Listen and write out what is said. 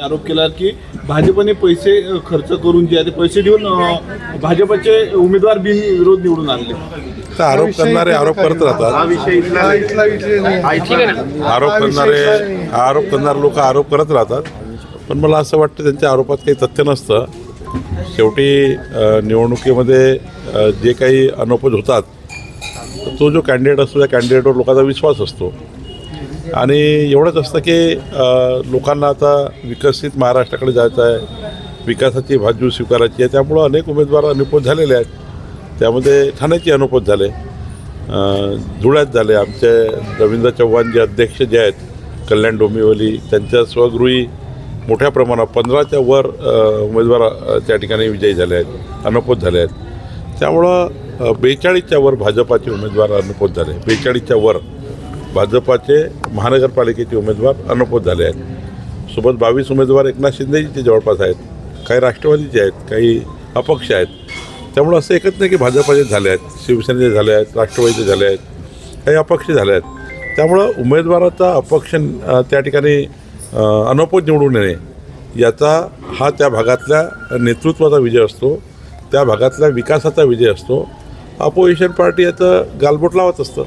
आरोप केला की भाजपने पैसे खर्च करून जे आहे ते पैसे देऊन भाजपचे उमेदवार बिनविरोध निवडून आणले. तर आरोप करणारे आरोप करत राहतात. आरोप करणारे लोक आरोप करत राहतात. पण मला असं वाटतं त्यांच्या आरोपात काही तथ्य नसतं. शेवटी निवडणुकीमध्ये जे काही अनौपच होतात तो जो कॅन्डिडेट असतो त्या कॅन्डिडेटवर लोकांचा विश्वास असतो. आणि एवढंच असतं की लोकांना आता विकसित महाराष्ट्राकडे जायचं आहे, विकासाची बाजू स्वीकारायची आहे. त्यामुळं अनेक उमेदवार अनुपस्थित झालेले आहेत. त्यामध्ये ठाण्याचे अनुपस्थित झाले, धुळ्यात झाले. आमचे रवींद्र चव्हाण जे अध्यक्ष जे आहेत कल्याण डोंबिवली, त्यांच्या स्वगृही मोठ्या प्रमाणात 15च्या वर उमेदवार त्या ठिकाणी विजयी झाले आहेत, अनुपस्थित झाले आहेत. त्यामुळं 42च्या वर भाजपाचे उमेदवार अनुपस्थित झाले. 42च्या वर भाजपाचे महानगरपालिकेचे उमेदवार अनुपस्थित झाले आहेत. सोबत 22 उमेदवार एकनाथ शिंदेजीचे जवळपास आहेत, काही राष्ट्रवादीचे आहेत, काही अपक्ष आहेत. त्यामुळं असं एकच नाही की भाजपाचे झाले आहेत, शिवसेनेचे झाले आहेत, राष्ट्रवादीचे झाले आहेत, काही अपक्ष झाले आहेत. त्यामुळं उमेदवाराचा अपक्ष त्या ठिकाणी अनुपस्थित निवडून येणे याचा हा त्या भागातल्या नेतृत्वाचा विजय असतो, त्या भागातल्या विकासाचा विजय असतो. अपोजिशन पार्टी याचं गालबोट लावत असतं.